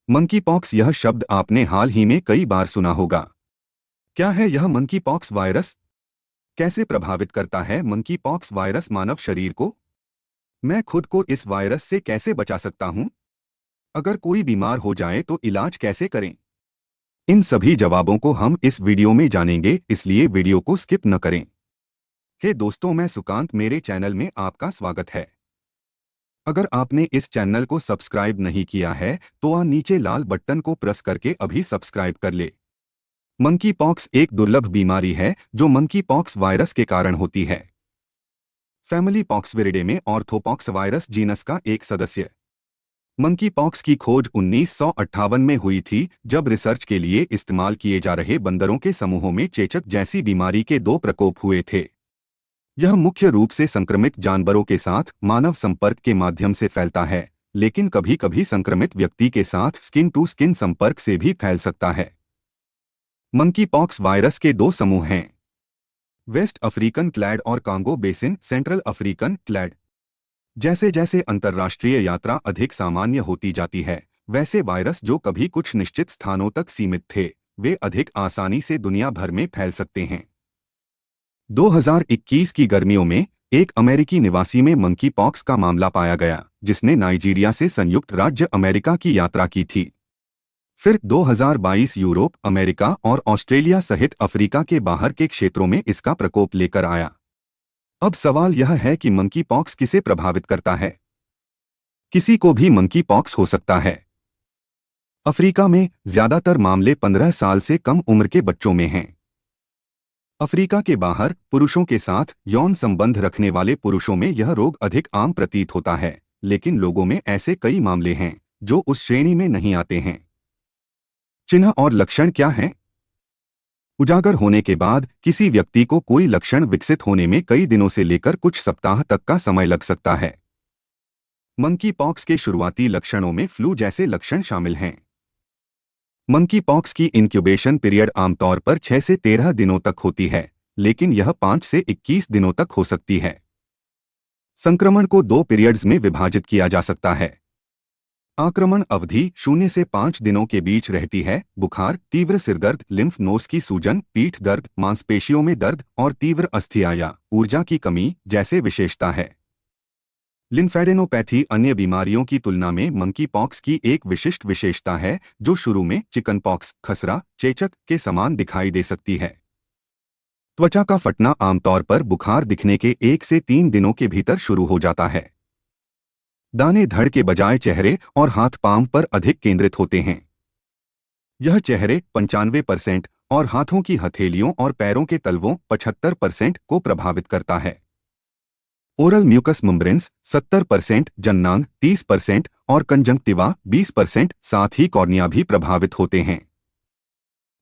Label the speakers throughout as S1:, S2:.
S1: Monkey pox, यह शब्द आपने हाल ही में कई बार सुना होगा। क्या है यह मंकी पॉक्स वायरस? कैसे प्रभावित करता है मंकी पॉक्स वायरस मानव शरीर को? मैं खुद को इस वायरस से कैसे बचा सकता हूं? अगर कोई बीमार हो जाए तो इलाज कैसे करें? इन सभी जवाबों को हम इस वीडियो में जानेंगे, इसलिए वीडियो को स्किप न करें। हे दोस्तों, मैं सुकांत, मेरे चैनल में आपका स्वागत है। अगर आपने इस चैनल को सब्सक्राइब नहीं किया है तो नीचे लाल बटन को प्रेस करके अभी सब्सक्राइब कर ले। मंकी पॉक्स एक दुर्लभ बीमारी है जो मंकी पॉक्स वायरस के कारण होती है। फैमिली पॉक्सविरिडे में ऑर्थोपॉक्स वायरस जीनस का एक सदस्य। मंकी पॉक्स की खोज 1958 में हुई थी, जब रिसर्च के लिए इस्तेमाल किए जा रहे बंदरों के समूहों में चेचक जैसी बीमारी के दो प्रकोप हुए थे। यह मुख्य रूप से संक्रमित जानवरों के साथ मानव संपर्क के माध्यम से फैलता है, लेकिन कभी कभी संक्रमित व्यक्ति के साथ स्किन टू स्किन संपर्क से भी फैल सकता है। मंकी पॉक्स वायरस के दो समूह हैं, वेस्ट अफ्रीकन क्लैड और Congo basin central African clad. जैसे जैसे अंतर्राष्ट्रीय यात्रा अधिक सामान्य होती जाती है, वैसे वायरस जो कभी कुछ निश्चित स्थानों तक सीमित थे, वे अधिक आसानी से दुनिया भर में फैल सकते हैं। 2021 की गर्मियों में एक अमेरिकी निवासी में मंकी पॉक्स का मामला पाया गया, जिसने नाइजीरिया से संयुक्त राज्य अमेरिका की यात्रा की थी। फिर 2022 यूरोप, अमेरिका और ऑस्ट्रेलिया सहित अफ्रीका के बाहर के क्षेत्रों में इसका प्रकोप लेकर आया। अब सवाल यह है कि मंकी पॉक्स किसे प्रभावित करता है? किसी को भी मंकी पॉक्स हो सकता है। अफ्रीका में ज्यादातर मामले 15 साल से कम उम्र के बच्चों में हैं। अफ्रीका के बाहर पुरुषों के साथ यौन संबंध रखने वाले पुरुषों में यह रोग अधिक आम प्रतीत होता है, लेकिन लोगों में ऐसे कई मामले हैं जो उस श्रेणी में नहीं आते हैं। चिन्ह और लक्षण क्या हैं? उजागर होने के बाद किसी व्यक्ति को कोई लक्षण विकसित होने में कई दिनों से लेकर कुछ सप्ताह तक का समय लग सकता है। मंकी पॉक्स के शुरुआती लक्षणों में फ्लू जैसे लक्षण शामिल हैं। मंकी पॉक्स की इंक्यूबेशन पीरियड आमतौर पर 6 से 13 दिनों तक होती है, लेकिन यह 5 से 21 दिनों तक हो सकती है। संक्रमण को 2 पीरियड्स में विभाजित किया जा सकता है। आक्रमण अवधि 0 से 5 दिनों के बीच रहती है। बुखार, तीव्र सिरदर्द, लिम्फ नोड्स की सूजन, पीठ दर्द, मांसपेशियों में दर्द और तीव्र अस्थि या ऊर्जा की कमी जैसे विशेषता है। लिम्फेडेनोपैथी अन्य बीमारियों की तुलना में मंकी पॉक्स की एक विशिष्ट विशेषता है, जो शुरू में चिकन पॉक्स, खसरा, चेचक के समान दिखाई दे सकती है। त्वचा का फटना आमतौर पर बुखार दिखने के 1 से 3 दिनों के भीतर शुरू हो जाता है। दाने धड़ के बजाय चेहरे और हाथ पांव पर अधिक केंद्रित होते हैं। यह चेहरे 95% और हाथों की हथेलियों और पैरों के तलवों 75% को प्रभावित करता है। ओरल म्यूकस मेम्ब्रेन्स 70%, जन्नांग 30% और कंजंक्टिवा 20%, साथ ही कॉर्निया भी प्रभावित होते हैं।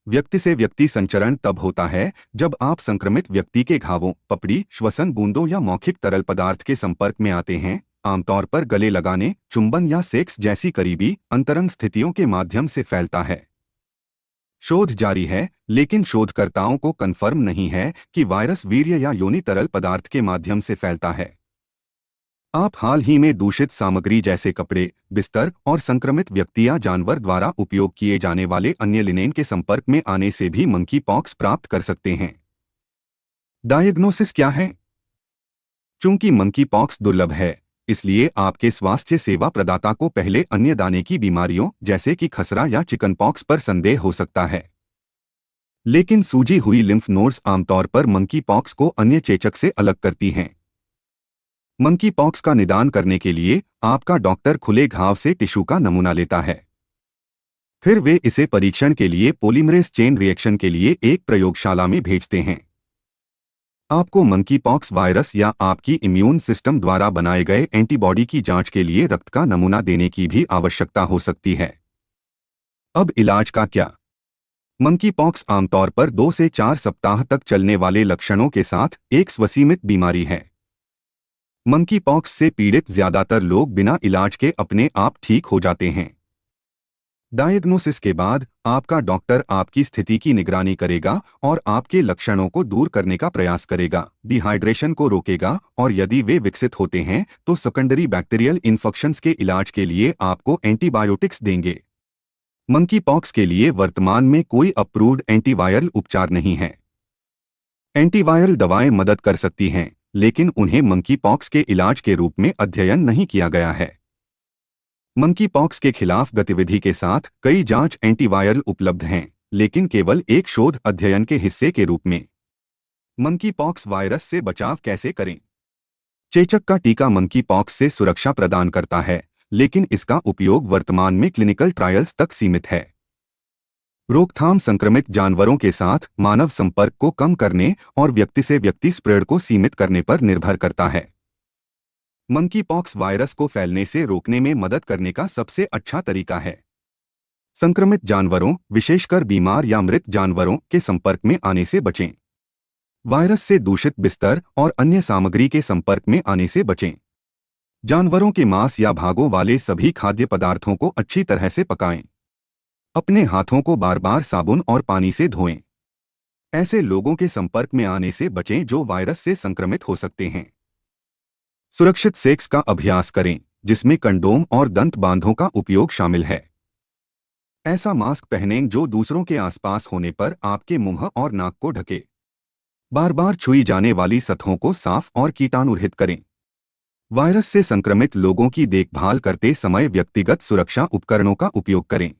S1: व्यक्ति से व्यक्ति संचरण तब होता है जब आप संक्रमित व्यक्ति के घावों, पपड़ी, श्वसन बूंदों या मौखिक तरल पदार्थ के संपर्क में आते हैं। आमतौर पर गले लगाने, चुंबन या सेक्स जैसी करीबी अंतरंग स्थितियों के माध्यम से फैलता है। शोध जारी है, लेकिन शोधकर्ताओं को कन्फर्म नहीं है कि वायरस वीर्य या योनि तरल पदार्थ के माध्यम से फैलता है। आप हाल ही में दूषित सामग्री जैसे कपड़े, बिस्तर और संक्रमित व्यक्ति या जानवर द्वारा उपयोग किए जाने वाले अन्य लिनेन के संपर्क में आने से भी मंकी पॉक्स प्राप्त कर सकते हैं। डायग्नोसिस क्या है? चूंकि मंकी पॉक्स दुर्लभ है, इसलिए आपके स्वास्थ्य सेवा प्रदाता को पहले अन्य दाने की बीमारियों जैसे कि खसरा या चिकन पॉक्स पर संदेह हो सकता है। लेकिन सूजी हुई लिम्फ नोड्स आमतौर पर मंकी पॉक्स को अन्य चेचक से अलग करती हैं। मंकी पॉक्स का निदान करने के लिए आपका डॉक्टर खुले घाव से टिश्यू का नमूना लेता है। फिर वे इसे परीक्षण के लिए पॉलीमरेज चेन रिएक्शन के लिए एक प्रयोगशाला में भेजते हैं। आपको मंकी पॉक्स वायरस या आपकी इम्यून सिस्टम द्वारा बनाए गए एंटीबॉडी की जांच के लिए रक्त का नमूना देने की भी आवश्यकता हो सकती है। अब इलाज का क्या? मंकी पॉक्स आमतौर पर 2 से 4 सप्ताह तक चलने वाले लक्षणों के साथ एक स्वसीमित बीमारी है। मंकी पॉक्स से पीड़ित ज्यादातर लोग बिना इलाज के अपने आप ठीक हो जाते हैं। डायग्नोसिस के बाद आपका डॉक्टर आपकी स्थिति की निगरानी करेगा और आपके लक्षणों को दूर करने का प्रयास करेगा, डिहाइड्रेशन को रोकेगा और यदि वे विकसित होते हैं तो सेकेंडरी बैक्टीरियल इन्फेक्शंस के इलाज के लिए आपको एंटीबायोटिक्स देंगे। मंकी पॉक्स के लिए वर्तमान में कोई अप्रूव्ड एंटीवायरल उपचार नहीं है। एंटीवायरल दवाएं मदद कर सकती हैं, लेकिन उन्हें मंकी पॉक्स के इलाज के रूप में अध्ययन नहीं किया गया है। मंकी पॉक्स के खिलाफ गतिविधि के साथ कई जांच एंटीवायरल उपलब्ध हैं, लेकिन केवल एक शोध अध्ययन के हिस्से के रूप में। मंकी पॉक्स वायरस से बचाव कैसे करें? चेचक का टीका मंकी पॉक्स से सुरक्षा प्रदान करता है, लेकिन इसका उपयोग वर्तमान में क्लिनिकल ट्रायल्स तक सीमित है। रोकथाम संक्रमित जानवरों के साथ मानव संपर्क को कम करने और व्यक्ति से व्यक्ति स्प्रेड को सीमित करने पर निर्भर करता है। मंकी पॉक्स वायरस को फैलने से रोकने में मदद करने का सबसे अच्छा तरीका है संक्रमित जानवरों, विशेषकर बीमार या मृत जानवरों के संपर्क में आने से बचें। वायरस से दूषित बिस्तर और अन्य सामग्री के संपर्क में आने से बचें। जानवरों के मांस या भागों वाले सभी खाद्य पदार्थों को अच्छी तरह से पकाएं। अपने हाथों को बार बार साबुन और पानी से धोएं। ऐसे लोगों के संपर्क में आने से बचें जो वायरस से संक्रमित हो सकते हैं। सुरक्षित सेक्स का अभ्यास करें, जिसमें कंडोम और दंत बांधों का उपयोग शामिल है। ऐसा मास्क पहनें जो दूसरों के आसपास होने पर आपके मुंह और नाक को ढके। बार बार छुई जाने वाली सतहों को साफ और कीटाणुरहित करें। वायरस से संक्रमित लोगों की देखभाल करते समय व्यक्तिगत सुरक्षा उपकरणों का उपयोग करें।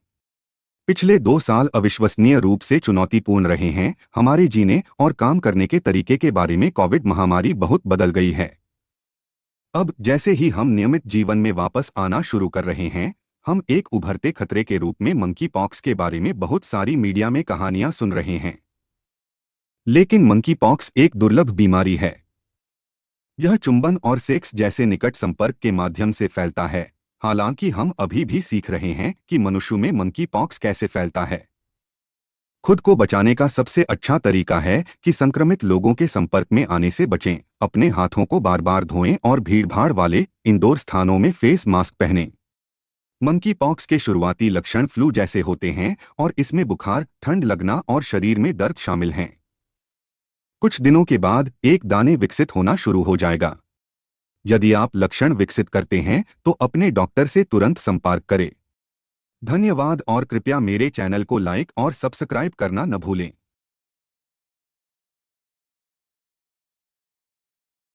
S1: पिछले 2 साल अविश्वसनीय रूप से चुनौतीपूर्ण रहे हैं। हमारे जीने और काम करने के तरीके के बारे में कोविड महामारी बहुत बदल गई है। अब जैसे ही हम नियमित जीवन में वापस आना शुरू कर रहे हैं, हम एक उभरते खतरे के रूप में मंकी पॉक्स के बारे में बहुत सारी मीडिया में कहानियां सुन रहे हैं। लेकिन मंकी पॉक्स एक दुर्लभ बीमारी है। यह चुंबन और सेक्स जैसे निकट संपर्क के माध्यम से फैलता है। हालांकि हम अभी भी सीख रहे हैं कि मनुष्यों में मंकी पॉक्स कैसे फैलता है। खुद को बचाने का सबसे अच्छा तरीका है कि संक्रमित लोगों के संपर्क में आने से बचें। अपने हाथों को बार बार धोएं और भीड़भाड़ वाले इंडोर स्थानों में फेस मास्क पहनें। मंकी पॉक्स के शुरुआती लक्षण फ्लू जैसे होते हैं और इसमें बुखार, ठंड लगना और शरीर में दर्द शामिल हैं। कुछ दिनों के बाद एक दाने विकसित होना शुरू हो जाएगा। यदि आप लक्षण विकसित करते हैं तो अपने डॉक्टर से तुरंत संपर्क करें। धन्यवाद और कृपया मेरे चैनल को लाइक और सब्सक्राइब करना न भूलें।